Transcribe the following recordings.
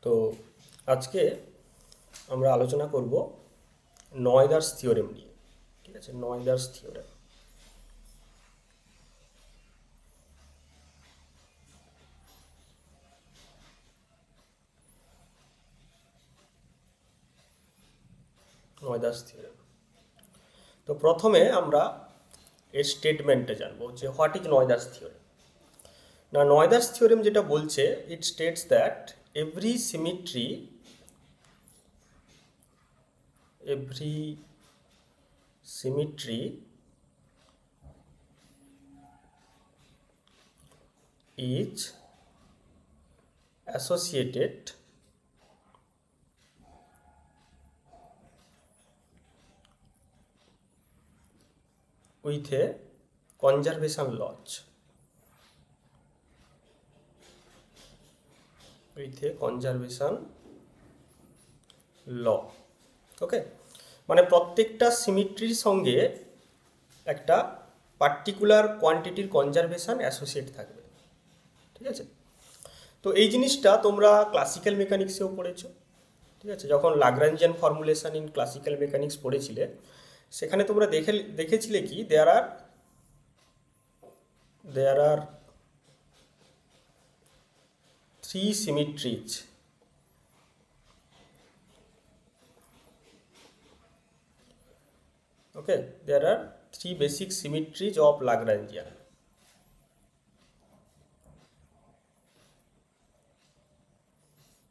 তো আজকে আমরা আলোচনা করব নয়দার্স থিওরেম নিয়ে। ঠিক আছে, নয়দার্স থিওরেম। Noether's theorem. তো প্রথমে আমরা এর স্টেটমেন্টে জানবো যে হোয়াট ইজ নয়দার্স থিওরেম। না, নয়দার্স থিওরেম যেটা বলছে, it states that every symmetry is associated with a conservation laws. Okay, মানে প্রত্যেকটা সিমিট্রির সঙ্গে একটা পার্টিকুলার কোয়ান্টিটির কনজারভেশন অ্যাসোসিয়েট থাকবে। ঠিক আছে, তো এই জিনিসটা তোমরা ক্লাসিক্যাল মেকানিক্সেও পড়েছো। ঠিক আছে, যখন লাগরাঞ্জিয়ান ফর্মুলেশন ইন ক্লাসিক্যাল মেকানিক্স পড়েছিলে, সেখানে তোমরা দেখেছিলে কি দেয়ার আর three সিমিট্রিজ। Okay, there are three basic symmetries of Lagrangian.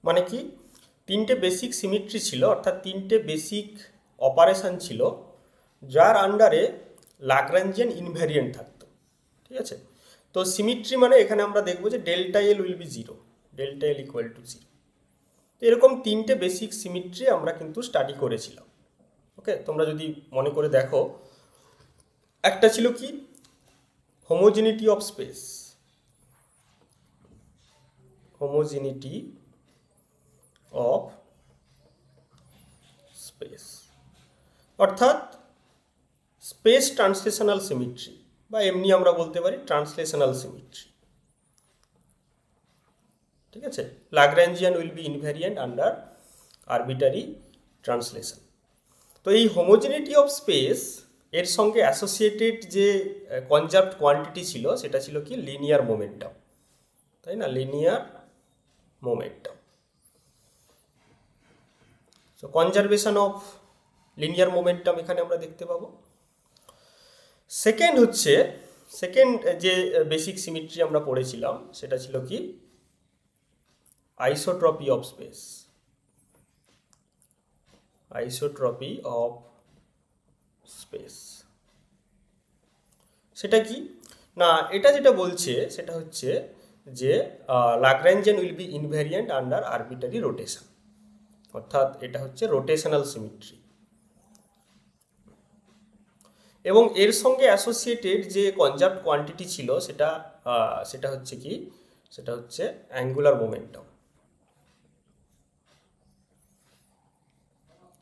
মানে কি, তিনটে বেসিক সিমিট্রি ছিল, অর্থাৎ তিনটে বেসিক অপারেশন ছিল যার আন্ডারে লাগরাঞ্জিয়ান ইনভ্যারিয়েন্ট থাকতো। ঠিক আছে, তো সিমিট্রি মানে এখানে আমরা দেখবো যে delta L will be zero, delta L equal to zero. তো এরকম তিনটে বেসিক সিমিট্রি আমরা কিন্তু স্টাডি করেছিলাম। ওকে, তোমরা যদি মনে করে দেখো, একটা ছিল কি homogeneity of space, homogeneity of space, অর্থাৎ স্পেস ট্রান্সলেশনাল সিমিট্রি, বা এমনি আমরা বলতে পারি ট্রান্সলেশনাল সিমিট্রি। ঠিক আছে, Lagrangian will be invariant under arbitrary translation. তো এই হোমোজিনিটি অফ স্পেস এর সঙ্গে অ্যাসোসিয়েটেড যে কনজার্ভড কোয়ান্টিটি ছিল, সেটা ছিল কি লিনিয়ার মোমেন্টাম, তাই না? Linear momentum. So conservation of linear momentum এখানে আমরা দেখতে পাবো। সেকেন্ড যে বেসিক সিমিট্রি আমরা পড়েছিলাম, সেটা ছিল কি isotropy of space, isotropy of space. সেটা কি না, এটা যেটা বলছে সেটা হচ্ছে যে Lagrangian will be invariant under arbitrary rotation, অর্থাৎ এটা হচ্ছে রোটেশনাল সিমিট্রি। এবং এর সঙ্গে অ্যাসোসিয়েটেড যে কনজার্ভড কোয়ান্টিটি ছিল, সেটা হচ্ছে কি, সেটা হচ্ছে অ্যাঙ্গুলার মোমেন্টাম।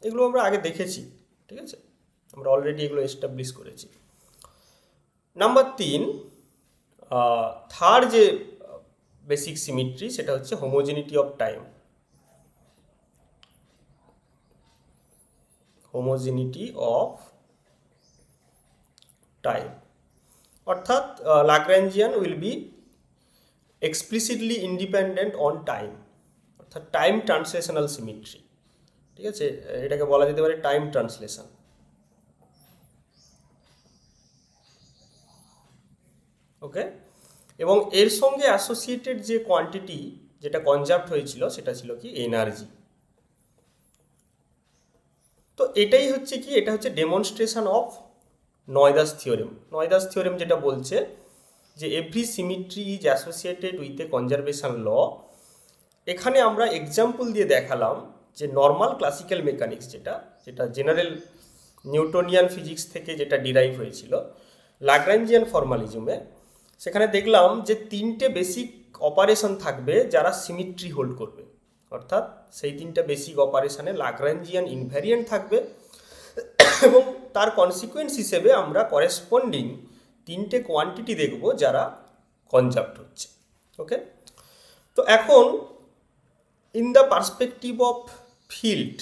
এগুলো আমরা আগে দেখেছি। ঠিক আছে, আমরা অলরেডি এগুলো এস্টাবলিশ করেছি। নাম্বার 3, থার্ড যে বেসিক সিমিট্রি, সেটা হচ্ছে homogeneity of time, homogeneity of time, অর্থাৎ Lagrangian will be explicitly independent on time, অর্থাৎ টাইম ট্রান্সলেশনাল সিমিট্রি। ঠিক আছে, এটাকে বলা যেতে পারে টাইম ট্রান্সলেশন। ওকে, এবং এর সঙ্গে অ্যাসোসিয়েটেড যে কোয়ান্টিটি যেটা কনজার্ভড হয়েছিল, সেটা ছিল কি এনার্জি। তো এটাই হচ্ছে কি, এটা হচ্ছে demonstration of Noether's theorem. Noether's theorem যেটা বলছে যে every symmetry is associated with a conservation law. এখানে আমরা এক্সাম্পল দিয়ে দেখালাম যে নর্মাল ক্লাসিক্যাল মেকানিক্স যেটা জেনারেল নিউটনিয়ান ফিজিক্স থেকে যেটা ডিরাইভ হয়েছিল লাগরাঞ্জিয়ান ফর্মালিজমে, সেখানে দেখলাম যে তিনটে বেসিক অপারেশন থাকবে যারা সিমিট্রি হোল্ড করবে, অর্থাৎ সেই তিনটা বেসিক অপারেশনে লাগরাঞ্জিয়ান ইনভ্যারিয়েন্ট থাকবে, এবং তার কনসিকুয়েন্স হিসেবে আমরা করেসপন্ডিং তিনটে কোয়ান্টিটি দেখব যারা কনজার্ভড হচ্ছে। ওকে, তো এখন in the perspective of field,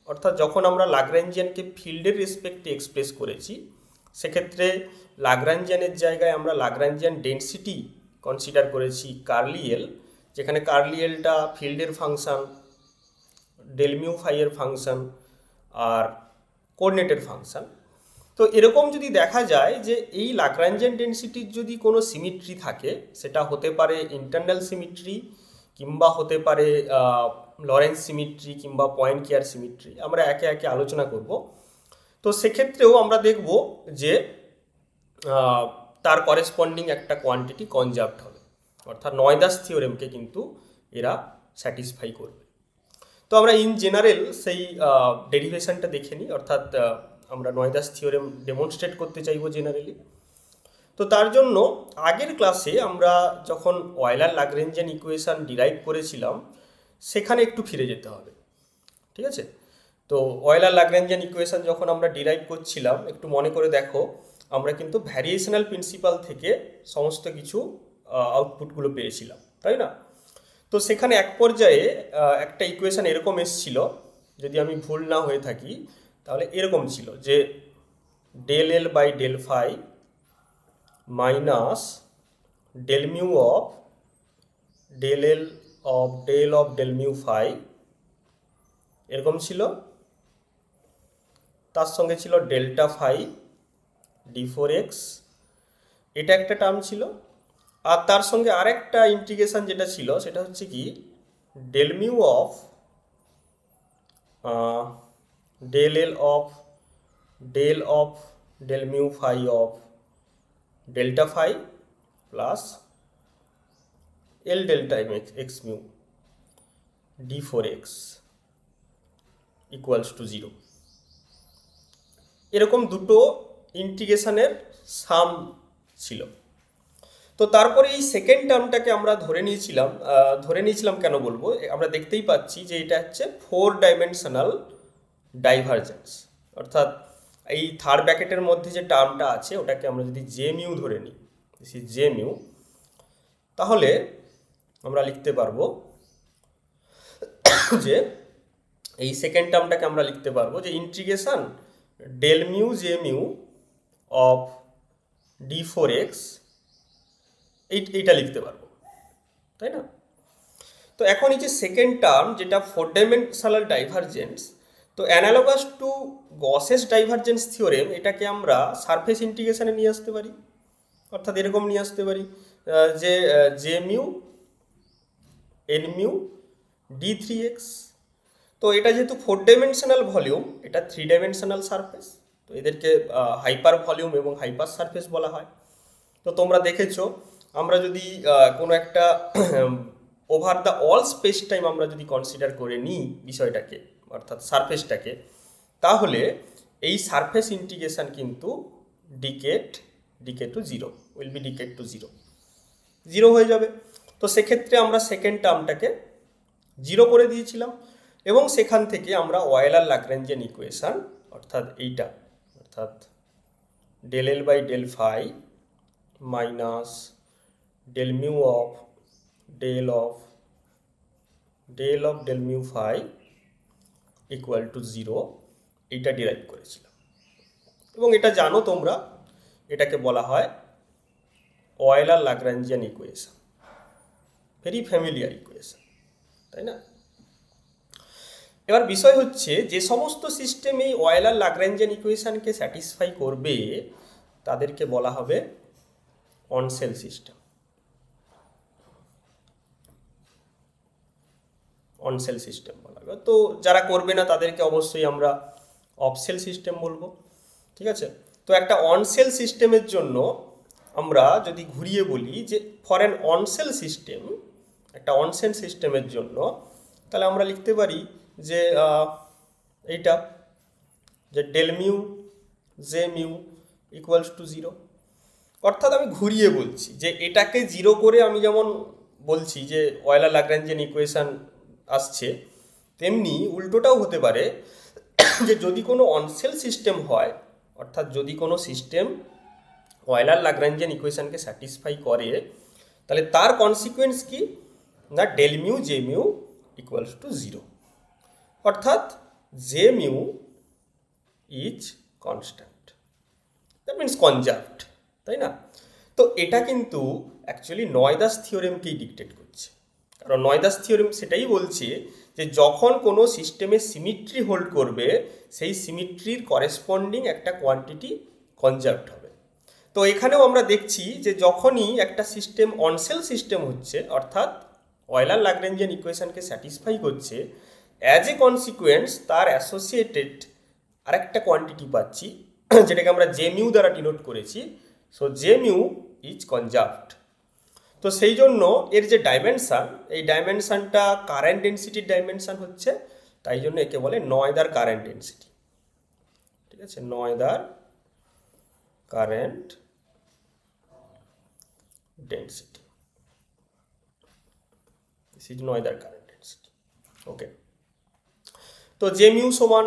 অর্থাৎ যখন আমরা লাগরাঞ্জিয়ানকে ফিল্ডের রেসপেক্টে এক্সপ্রেস করেছি, সেক্ষেত্রে লাগরাঞ্জিয়ানের জায়গায় আমরা লাগরাঞ্জিয়ান ডেন্সিটি কনসিডার করেছি কার্লি এল, যেখানে কার্লি এলটা ফিল্ডের ফাংশান, ডেল মিউ ফাই এর ফাংশান আর কোঅর্ডিনেটের ফাংশান। তো এরকম যদি দেখা যায় যে এই লাগরাঞ্জিয়ান ডেন্সিটির যদি কোনো সিমিট্রি থাকে, সেটা হতে পারে ইন্টারনাল সিমিট্রি কিংবা হতে পারে লরেন্স সিমিট্রি কিংবা পয়েন্ট কেয়ার সিমিট্রি, আমরা একে একে আলোচনা করব। তো সেক্ষেত্রেও আমরা দেখব যে তার করেসপন্ডিং একটা কোয়ান্টিটি কনজার্ভড হবে, অর্থাৎ নয়দাস থিওরেমকে কিন্তু এরা স্যাটিসফাই করবে। তো আমরা ইন জেনারেল সেই ডেরিভেশনটা দেখে নিই, অর্থাৎ আমরা নয়দাস থিওরেম ডেমনস্ট্রেট করতে চাইব জেনারেলি। তো তার জন্য আগের ক্লাসে আমরা যখন অয়েলার লাগরেঞ্জিয়ান ইকুয়েশান ডিরাইভ করেছিলাম, সেখানে একটু ফিরে যেতে হবে, ঠিক আছে? তো অয়েলার লাগরেঞ্জিয়ান ইকুয়েশান যখন আমরা ডিরাইভ করছিলাম, একটু মনে করে দেখো, আমরা কিন্তু ভ্যারিয়েশনাল প্রিন্সিপাল থেকে সমস্ত কিছু আউটপুটগুলো পেয়েছিলাম, তাই না? তো সেখানে এক পর্যায়ে একটা ইকুয়েশান এরকম এসেছিল, যদি আমি ভুল না হয়ে থাকি, তাহলে এরকম ছিল যে del L by del phi minus del mu of del L of del mu phi, এরকম ছিল। তার সঙ্গে ছিল ডেল্টা ফাই d4x, এটা একটা টার্ম ছিল। আর তার সঙ্গে আরেকটা ইন্টিগ্রেশন যেটা ছিল, সেটা হচ্ছে কি del mu of del L of del mu phi of delta phi plus L delta x mu d4x equals to 0। এরকম দুটো ইন্টিগ্রেশনের সাম ছিল। তো তারপরে এই সেকেন্ড টার্মটাকে আমরা ধরে নিয়েছিলাম কেন বলবো, আমরা দেখতেই পাচ্ছি যে এটা হচ্ছে 4 ডাইমেনশনাল ডাইভারজেন্স, অর্থাৎ এই থার্ড ব্র্যাকেটের মধ্যে যে টার্মটা আছে ওটাকে আমরা যদি জে মিউ ধরে নিই, জে মিউ, তাহলে আমরা লিখতে পারবো যে এই সেকেন্ড টার্মটাকে আমরা লিখতে পারবো যে integration del mu J mu of d4x, এইটা লিখতে পারবো, তাই না? তো এখন এই যে সেকেন্ড টার্ম যেটা 4 ডাইমেনশনাল ডাইভারজেন্স, তো analogous to Gauss's divergence theorem, এটাকে আমরা সারফেস ইন্টিগ্রেশনে নিয়ে আসতে পারি, অর্থাৎ এরকম নিয়ে আসতে পারি যে J mu N mu d3x। তো এটা যেহেতু 4 ডাইমেনশনাল ভলিউম, এটা 3 ডাইমেনশনাল সারফেস, তো এদেরকে হাইপার ভলিউম এবং হাইপার সারফেস বলা হয়। তো তোমরা দেখেছো, আমরা যদি কোনো একটা over the all space time আমরা যদি কনসিডার করে নিই বিষয়টাকে, অর্থাৎ সারফেসটাকে, তাহলে এই সারফেস ইন্টিগ্রেশন কিন্তু decay to 0 will be decayed to 0 হয়ে যাবে। তো সেক্ষেত্রে আমরা সেকেন্ড টার্মটাকে 0 করে দিয়েছিলাম, এবং সেখান থেকে আমরা অয়েলার লাগরেঞ্জিয়ান ইকুয়েশান, অর্থাৎ এইটা, অর্থাৎ del L by del phi minus del mu of del mu phi equal to 0, এইটা ডিরাইভ করেছিলাম। এবং এটা জানো তোমরা, এটাকে বলা হয় Euler Lagrangian equation, very familiar equation, তাই না? এবার বিষয় হচ্ছে, যে সমস্ত সিস্টেম এই অয়েলার লাগরেঞ্জিয়ান ইকুয়েশানকে স্যাটিসফাই করবে তাদেরকে বলা হবে অনসেল সিস্টেম। অনসেল সিস্টেম বলা হবে। তো যারা করবে না তাদেরকে অবশ্যই আমরা অফসেল সিস্টেম বলবো, ঠিক আছে? তো একটা অনসেল সিস্টেমের জন্য আমরা যদি ঘুরিয়ে বলি যে ফর অ্যান অনসেল সিস্টেম, একটা অনসেল সিস্টেমের জন্য, তাহলে আমরা লিখতে পারি যে এইটা, যে del mu J mu equals to 0। অর্থাৎ আমি ঘুরিয়ে বলছি যে এটাকে 0 করে আমি যেমন বলছি যে অয়েলার লাগরেঞ্জিয়ান ইকুয়েশান আসছে, তেমনি উল্টোটাও হতে পারে যে যদি কোনো অনসেল সিস্টেম হয়, অর্থাৎ যদি কোনো সিস্টেম অয়েলার লাগরেঞ্জিয়ান ইকুয়েশানকে স্যাটিসফাই করে, তাহলে তার কনসিকুয়েন্স কি না, del mu J mu equals to 0, অর্থাৎ J mu is constant, that means conserved, তাই না? তো এটা কিন্তু অ্যাকচুয়ালি নয়দাস থিওরেমকেই ডিকটেট করছে, কারণ নয়দাস থিওরেম সেটাই বলছে যে যখন কোনো সিস্টেমে সিমিট্রি হোল্ড করবে সেই সিমিট্রির করেসপন্ডিং একটা কোয়ান্টিটি কনজার্ভড হবে। তো এখানেও আমরা দেখছি যে যখনই একটা সিস্টেম অনসেল সিস্টেম হচ্ছে, অর্থাৎ অয়েলার ল্যাগ্রেঞ্জিয়ান ইকুয়েশনকে স্যাটিসফাই করছে, অ্যাজ এ কনসিকুয়েন্স তার অ্যাসোসিয়েটেড আরেকটা কোয়ান্টিটি পাচ্ছি যেটাকে আমরা জে মিউ দ্বারা ডিনোট করেছি। So J mu is conserved. তো সেই জন্য এর যে ডাইমেনশান, এই ডাইমেনশানটা কারেন্ট ডেন্সিটির ডাইমেনশান হচ্ছে, তাই জন্য একে বলে নয়দার কারেন্ট ডেন্সিটি। ঠিক আছে, Noether current density, this is Noether current density. Okay, তো জে মিউ সমান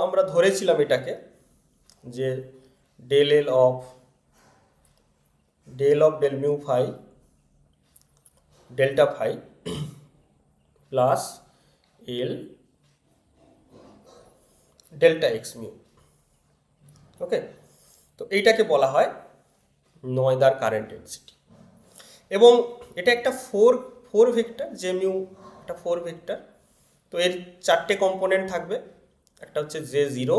আমরা ধরেছিলাম এটাকে যে del L of del mu phi delta phi plus L delta x mu. Okay, তো এইটাকে বলা হয় নয়দার কারেন্ট ডেন্সিটি, এবং এটা একটা ফোর ভেক্টর, জে মিউ একটা 4 ভেক্টর। তো এর 4টে কম্পোনেন্ট থাকবে, একটা হচ্ছে জে জিরো,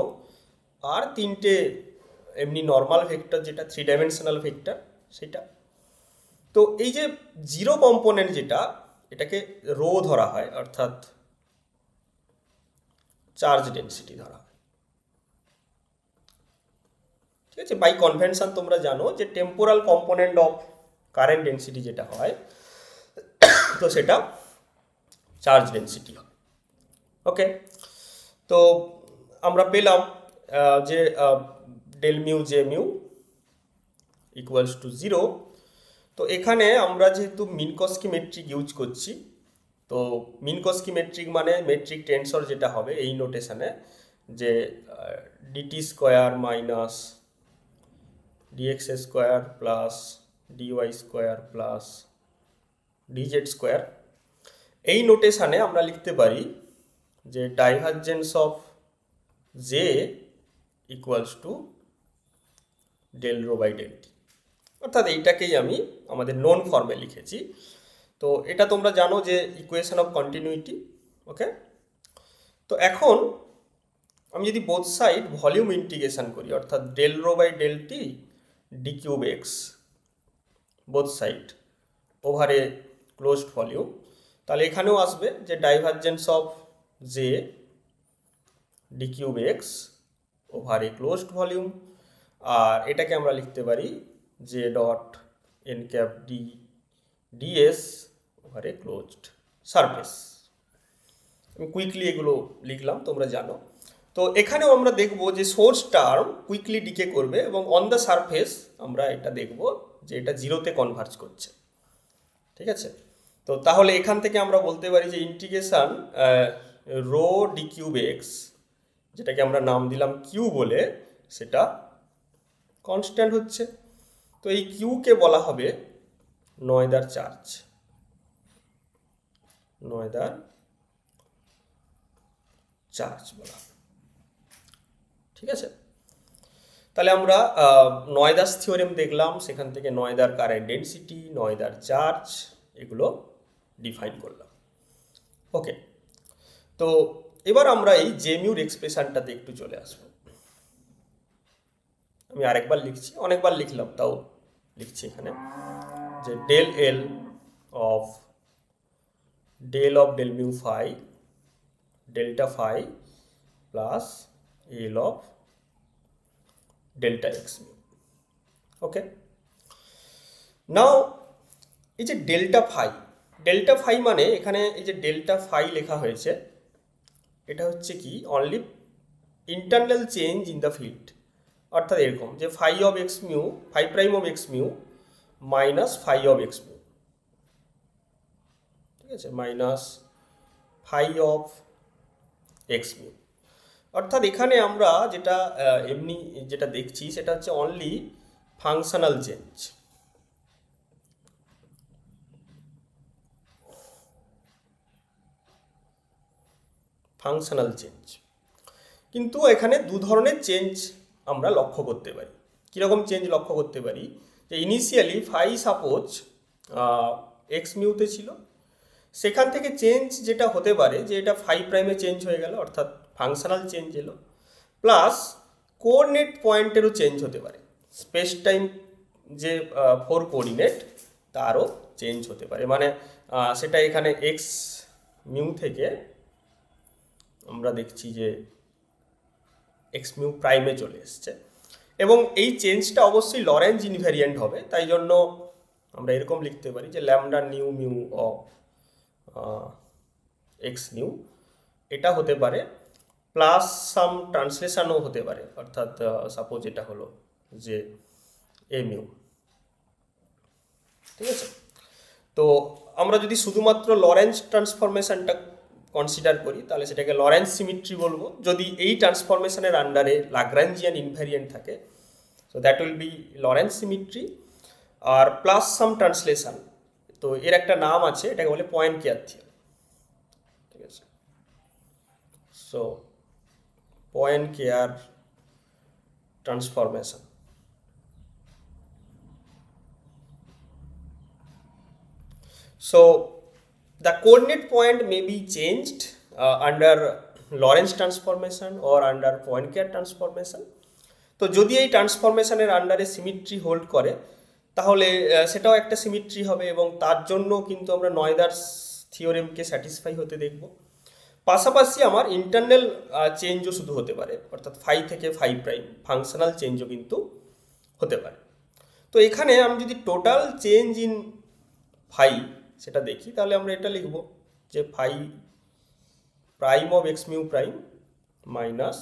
আর 3টে এমনি নর্মাল ভেক্টর যেটা 3 ডাইমেনশনাল ভেক্টর সেটা। তো এই যে জিরো কম্পোনেন্ট যেটা, এটাকে রো ধরা হয়, অর্থাৎ চার্জ ডেন্সিটি ধরা হয়। ঠিক আছে, বাই কনভেনশন তোমরা জানো যে temporal component of current density যেটা হয়, তো সেটা চার্জ ডেন্সিটি হয়। ওকে, তো আমরা পেলাম যে del mu J mu equals to 0। তো এখানে আমরা যেহেতু মিনকস্কি মেট্রিক ইউজ করছি, তো মিনকস্কি মেট্রিক মানে মেট্রিক টেন্সর যেটা হবে এই নোটেশনে, যে dt square minus dx square plus dy square plus dz square, এই নোটেশনে আমরা লিখতে পারি যে divergence of J equals to del rho by del t, অর্থাৎ এইটাকেই আমি আমাদের নোন ফর্মে লিখেছি। তো এটা তোমরা জানো যে ইকুয়েশন অফ কন্টিনিউইটি। ওকে, তো এখন আমি যদি বোথ সাইড ভলিউম ইন্টিগ্রেশন করি, অর্থাৎ del rho by del t d cube x both side over a closed volume, তাহলে এখানেও আসবে যে divergence of J d cube x over a closed volume, আর এটাকে আমরা লিখতে পারি J dot n cap d ds over a closed surface. আমি কুইকলি এগুলো লিখলাম, তোমরা জানো। তো এখানেও আমরা দেখব যে সোর্স টার্ম কুইকলি ডিকে করবে, এবং অন দ্য সারফেস আমরা এটা দেখব যে এটা জিরোতে কনভার্জ করছে। ঠিক আছে, তো তাহলে এখান থেকে আমরা বলতে পারি যে integration rho d cube x, যেটাকে আমরা নাম দিলাম কিউ বলে, সেটা কনস্ট্যান্ট হচ্ছে। তো এই কিউকে বলা হবে নয়দার চার্জ, নয়দার চার্জ বলা। ঠিক আছে, তাহলে আমরা নয়দাস থিওরেম দেখলাম, সেখান থেকে নয়দার কারেন্ট ডেন্সিটি, নয়দার চার্জ, এগুলো ডিফাইন করলাম। ওকে, তো এবার আমরা এই জে মিউর এক্সপ্রেশনটাতে একটু চলে আসবো। আমি আরেকবার লিখছি, অনেকবার লিখলাম তাও লিখছি এখানে, যে del L of del mu phi delta phi plus L of delta x mu. Okay, now এই যে ডেল্টা ফাই মানে এখানে এই যে ডেল্টা ফাই লেখা হয়েছে, এটা হচ্ছে কি only internal change in the field, অর্থাৎ এরকম যে phi of x mu, phi prime of x mu minus phi of x mu. ঠিক আছে, minus phi of x mu, অর্থাৎ এখানে আমরা যেটা এমনি যেটা দেখছি সেটা হচ্ছে only functional change. Functional change. কিন্তু এখানে দু ধরনের চেঞ্জ আমরা লক্ষ্য করতে পারি। কীরকম চেঞ্জ লক্ষ্য করতে পারি, যে ইনিশিয়ালি ফাই সাপোজ এক্স মিউতে ছিল, সেখান থেকে চেঞ্জ যেটা হতে পারে যে এটা ফাই প্রাইমে চেঞ্জ হয়ে গেল, অর্থাৎ ফাংশনাল চেঞ্জ এলো, প্লাস কোঅর্ডিনেট পয়েন্টেরও চেঞ্জ হতে পারে, স্পেস টাইম যে 4 কোঅর্ডিনেট তারও চেঞ্জ হতে পারে, মানে সেটা এখানে এক্স মিউ থেকে আমরা দেখছি যে এক্স মিউ প্রাইমে চলে এসছে, এবং এই চেঞ্জটা অবশ্যই লরেঞ্জ ইনভ্যারিয়েন্ট হবে। তাই জন্য আমরা এরকম লিখতে পারি যে lambda new mu of x nu, এটা হতে পারে, প্লাস সাম ট্রান্সলেশনও হতে পারে, অর্থাৎ সাপোজ এটা হলো যে এ মিউ। ঠিক আছে, তো আমরা যদি শুধুমাত্র লরেঞ্জ ট্রান্সফরমেশনটা কনসিডার করি তাহলে সেটাকে লরেঞ্জ সিমিট্রি বলবো, যদি এই ট্রান্সফরমেশনের আন্ডারে लाग्रांजियन ইনভ্যারিয়েন্ট থাকে, so that will be Lorentz symmetry. আর প্লাস সাম ট্রান্সলেশন, তো এর একটা নাম আছে, এটাকে বলে পয়েন্টকেয়ার থিওরেম। ঠিক আছে, so Poincaré transformation. So the coordinate point may be changed under Lorentz transformation or under Poincare transformation. তো যদি এই ট্রান্সফরমেশনের আন্ডারে সিমিট্রি হোল্ড করে তাহলে সেটাও একটা সিমিট্রি হবে, এবং তার জন্য কিন্তু আমরা নয়দার্স থিওরেমকে স্যাটিসফাই হতে দেখব। পাশাপাশি আমার ইন্টারনাল চেঞ্জও শুধু হতে পারে, অর্থাৎ ফাই থেকে ফাই প্রাইম ফাংশনাল চেঞ্জও কিন্তু হতে পারে। তো এখানে আমি যদি টোটাল চেঞ্জ ইন ফাই সেটা দেখি তাহলে আমরা এটা লিখব যে phi prime of x mu prime minus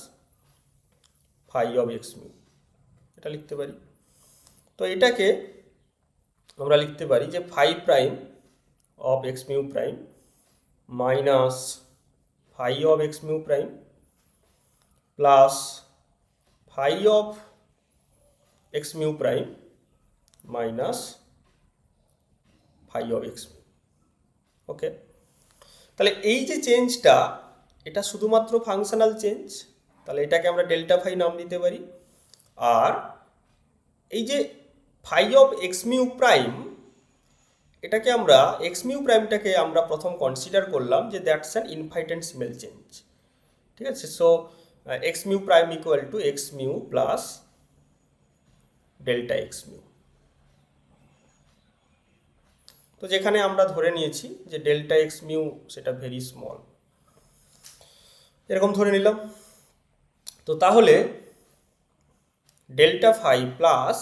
phi of x mu, এটা লিখতে পারি। তো এটাকে আমরা লিখতে পারি যে phi prime of x mu prime minus phi of x mu prime plus phi of x mu prime minus phi of x mu. Okay, তাহলে এই যে চেঞ্জটা এটা শুধুমাত্র ফাংশনাল চেঞ্জ, তাহলে এটাকে আমরা ডেল্টা ফাই নাম দিতে পারি। আর এই যে phi of x mu prime, এটাকে আমরা এক্স মিউ প্রাইমটাকে আমরা প্রথম কনসিডার করলাম যে দ্যাটস অ্যান ইনফাইনাইটেসিমাল চেঞ্জ। ঠিক আছে, so x mu prime equal to x mu plus delta x mu. তো যেখানে আমরা ধরে নিয়েছি যে ডেল্টা এক্স মিউ সেটা ভেরি স্মল, এরকম ধরে নিলাম। তো তাহলে delta phi plus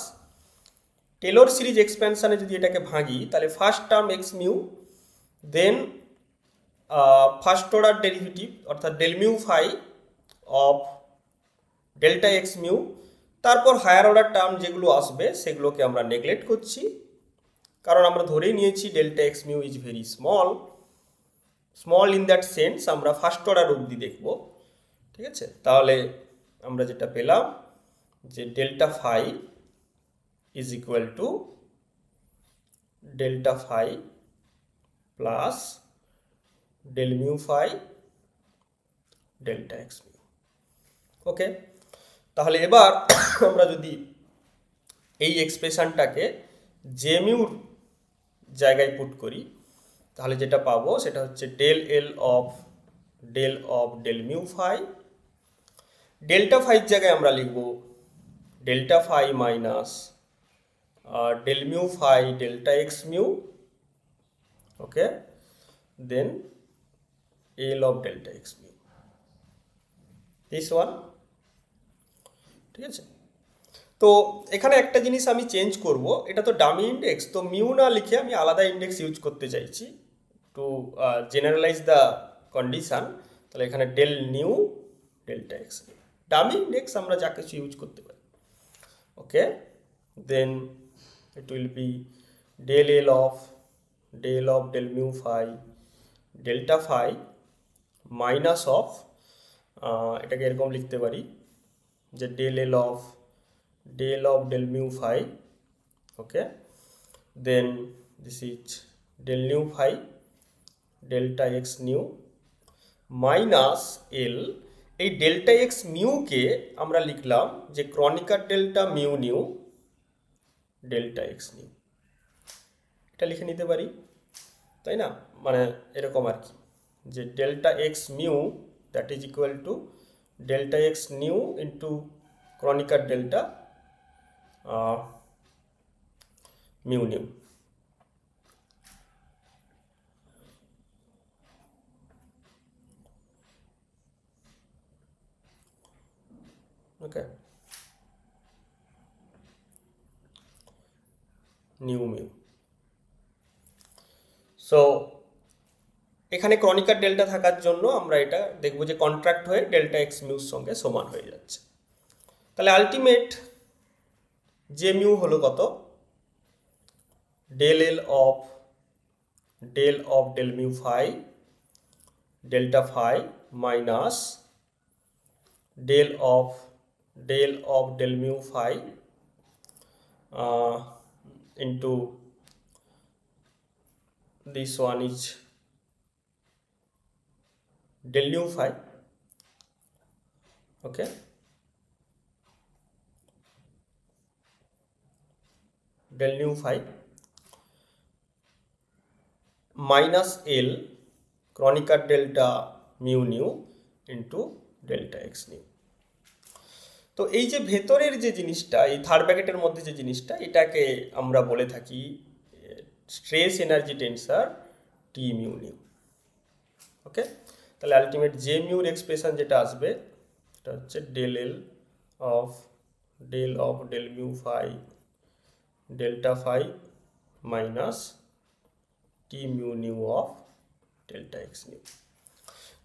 Taylor series এক্সপেনশনে যদি এটাকে ভাঙি তাহলে first term x mu, then first order derivative অর্থাৎ del mu phi of delta x mu, তারপর হায়ার অর্ডার টার্ম যেগুলো আসবে সেগুলোকে আমরা নেগলেক্ট করছি, কারণ আমরা ধরেই নিয়েছি delta x mu is very small. Small in that sense আমরা ফার্স্ট অর্ডার অবধি দেখব। ঠিক আছে, তাহলে আমরা যেটা পেলাম যে delta phi is equal to delta phi plus del mu phi delta x mu. Okay, তাহলে এবার আমরা যদি এই এক্সপ্রেশনটাকে জে মিউর জায়গায় পুট করি তাহলে যেটা পাবো সেটা হচ্ছে del L of del mu phi. Delta ফাইয়ের জায়গায় আমরা লিখব delta phi minus del mu phi delta x mu. Okay, then L of delta x mu, this one. ঠিক আছে, তো এখানে একটা জিনিস আমি চেঞ্জ করব, এটা তো ডামি ইন্ডেক্স, তো মিউ না লিখে আমি আলাদা ইন্ডেক্স ইউজ করতে চাইছি টু জেনারেলাইজ দ্য কন্ডিশন। তাহলে এখানে del nu delta x nu, dummy index আমরা যা কিছু ইউজ করতে পারি। Okay, then it will be del L of del mu phi delta phi minus of, এটাকে এরকম লিখতে পারি যে del L of del mu phi. Okay, then this is del nu phi delta x nu minus L, এই delta x মিউকে আমরা লিখলাম যে Kronecker delta mu nu delta x nu, এটা লিখে নিতে পারি, তাই না? মানে এরকম আর কি, যে delta x mu that is equal to delta x new into ক্রনিকার delta mu nu. Okay, new mu. So এখানে ক্রনিকার ডেল্টা থাকার জন্য আমরা এটা দেখব যে কন্ট্রাক্ট হয়ে ডেল্টা এক্স মিউর সঙ্গে সমান হয়ে যাচ্ছে। তাহলে আলটিমেট যে মিউ হলো কত, del L of del mu phi delta phi minus del of del mu phi into this one is del nu phi, okay, del nu phi minus L ক্রনিকার delta mu new into delta x nu. তো এই যে ভেতরের যে জিনিসটা, এই third ব্র্যাকেটের মধ্যে যে জিনিসটা, এটাকে আমরা বলে থাকি stress energy tensor T mu nu. Okay, তাহলে আলটিমেট জে মিউর এক্সপ্রেশন যেটা আসবে এটা হচ্ছে del L of del mu phi delta phi minus T mu nu of delta x nu.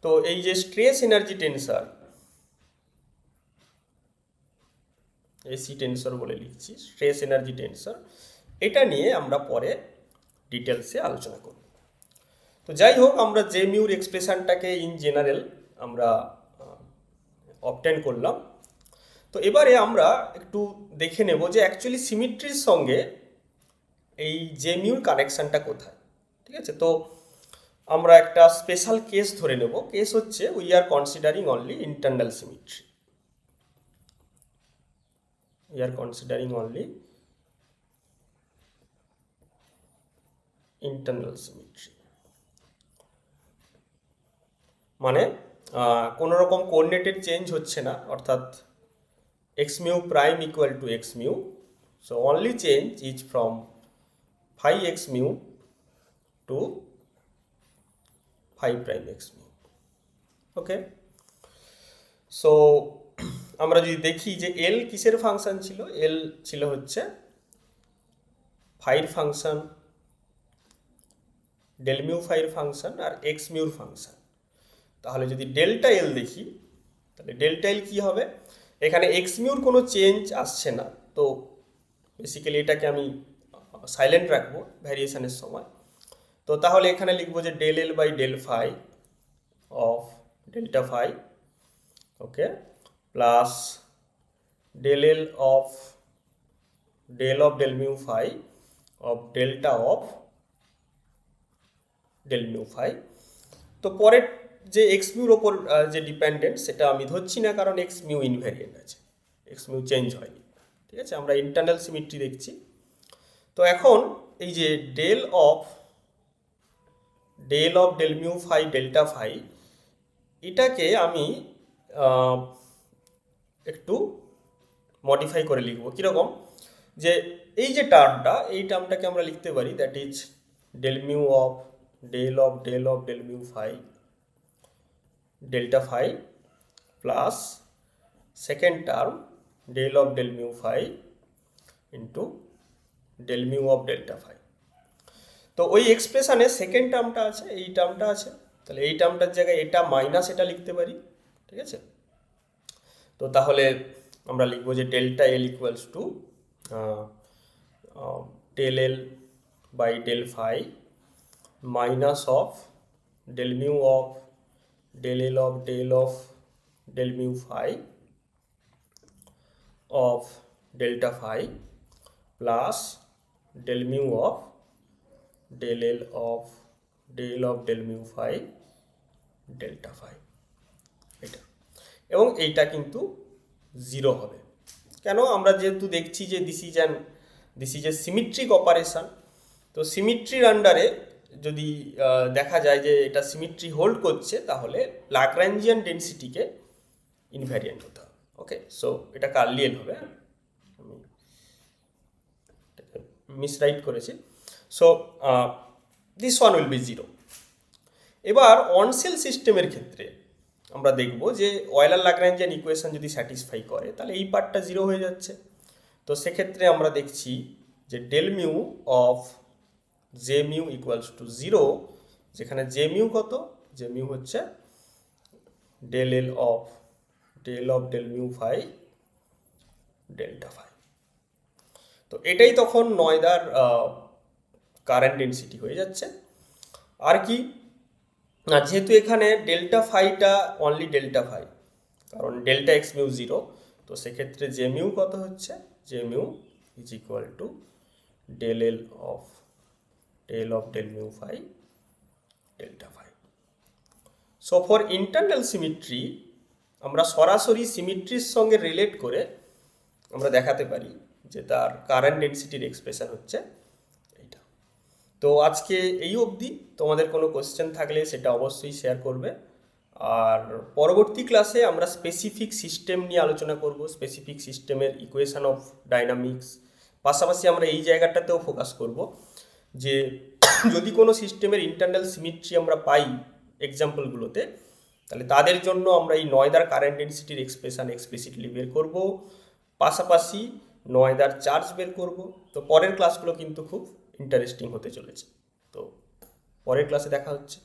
তো এই যে স্ট্রেস এনার্জি টেন্সার, এসি টেন্সর বলে লিখছি, স্ট্রেস এনার্জি টেন্সর, এটা নিয়ে আমরা পরে ডিটেলসে আলোচনা করব। তো যাই হোক, আমরা জে মিউর এক্সপ্রেশনটাকে ইন জেনারেল আমরা অবটেন করলাম। তো এবারে আমরা একটু দেখে নেব যে অ্যাকচুয়ালি সিমিট্রির সঙ্গে এই জে মিউর কানেকশানটা কোথায়। ঠিক আছে, তো আমরা একটা স্পেশাল কেস ধরে নেব। কেস হচ্ছে we are considering only internal cemetery. We are considering only internal symmetry, মানে কোনো রকম কোঅর্ডিনেটেড চেঞ্জ হচ্ছে না, অর্থাৎ x mu prime equal to x mu, so only change is from phi x mu to phi prime x mu. Okay, so আমরা যদি দেখি যে এল কিসের ফাংশন ছিল, এল ছিল হচ্ছে ফাইর ফাংশন, ডেল মিউ ফাইর ফাংশন আর এক্স মিউর ফাংশন। তাহলে যদি ডেল্টা এল দেখি, তাহলে ডেল্টা এল কী হবে, এখানে এক্স মিউর কোনো চেঞ্জ আসছে না, তো বেসিক্যালি এটাকে আমি সাইলেন্ট রাখবো ভ্যারিয়েশনের সময়। তো তাহলে এখানে লিখবো যে del L by del phi of delta phi, okay, plus del L of del mu phi of delta of del mu phi। তো পরের যে এক্স মিউর ওপর যে ডিপেন্ডেন্ট সেটা আমি ধরছি না, কারণ এক্স মিউ ইনভ্যারিয়েন্ট আছে, এক্স মিউ চেঞ্জ হয়নি। ঠিক আছে, আমরা ইন্টারনাল সিমিট্রি দেখছি। তো এখন এই যে del of del mu phi delta phi, এটাকে আমি একটু মডিফাই করে লিখব। কীরকম, যে এই যে টার্মটা, এই টার্মটাকে আমরা লিখতে পারি that is del mu of del mu phi delta phi plus second term del mu phi into del mu of delta phi. তো ওই এক্সপ্রেশনে সেকেন্ড টার্মটা আছে, এই টার্মটা আছে, তাহলে এই টার্মটার জায়গায় এটা মাইনাস এটা লিখতে পারি। ঠিক আছে, তো তাহলে আমরা লিখবো যে delta L equals to del L by del phi minus of del mu of del L of del mu phi of delta phi plus del mu of del L of del mu phi delta phi, এটা, এবং এইটা কিন্তু 0 হবে। কেন? আমরা যেহেতু দেখছি যে this is a symmetric operation, তো সিমেট্রির আন্ডারে যদি দেখা যায় যে এটা সিমেট্রি হোল্ড করছে, তাহলে ল্যাগ্রাঞ্জিয়ান ডেন্সিটিকে ইনভ্যারিয়েন্ট হতে হবে। ওকে, সো এটা কার্লিয়েল হবে, আমি মিসরাইট করেছি। So this one will be 0। এবার অন সেল সিস্টেমের ক্ষেত্রে আমরা দেখব যে অয়েলার ল্যাগ্রাঞ্জিয়ান ইকুয়েশন যদি স্যাটিসফাই করে, তাহলে এই পার্টটা 0 হয়ে যাচ্ছে। তো সেক্ষেত্রে আমরা দেখছি যে del mu of J mu equals to 0, যেখানে জে মিউ কত? জে মিউ হচ্ছে del L of del mu phi delta phi. তো এটাই তখন নয়দার কারেন্ট ডেন্সিটি হয়ে যাচ্ছে। আর কি না, যেহেতু এখানে ডেল্টা ফাইটা অনলি ডেল্টা ফাই, কারণ ডেল্টা এক্স মিউ 0, তো সেক্ষেত্রে জে মিউ কত হচ্ছে? J mu is equal to del L of del mu phi delta phi. So for internal symmetry আমরা সরাসরি সিমেট্রির সঙ্গে রিলেট করে আমরা দেখাতে পারি যে তার কারেন্ট ডেন্সিটির এক্সপ্রেশন হচ্ছে এইটা। তো আজকে এই অবধি। তোমাদের কোনো কোশ্চেন থাকলে সেটা অবশ্যই শেয়ার করবে। আর পরবর্তী ক্লাসে আমরা স্পেসিফিক সিস্টেম নিয়ে আলোচনা করব, স্পেসিফিক সিস্টেমের ইকুয়েশন অফ ডাইনামিক্স। পাশাপাশি আমরা এই জায়গাটাতেও ফোকাস করব যে যদি কোনো সিস্টেমের ইন্টারনাল সিমেট্রি আমরা পাই এক্সাম্পলগুলোতে, তাহলে তাদের জন্য আমরা এই নয়দার কারেন্ট ডেন্সিটির এক্সপ্রেশন এক্সপ্লিসিটলি বের করব, পাশাপাশি নয়দার চার্জ বের করব। তো পরের ক্লাসগুলো কিন্তু খুব ইন্টারেস্টিং হতে চলেছে। তো পরের ক্লাসে দেখা হচ্ছে।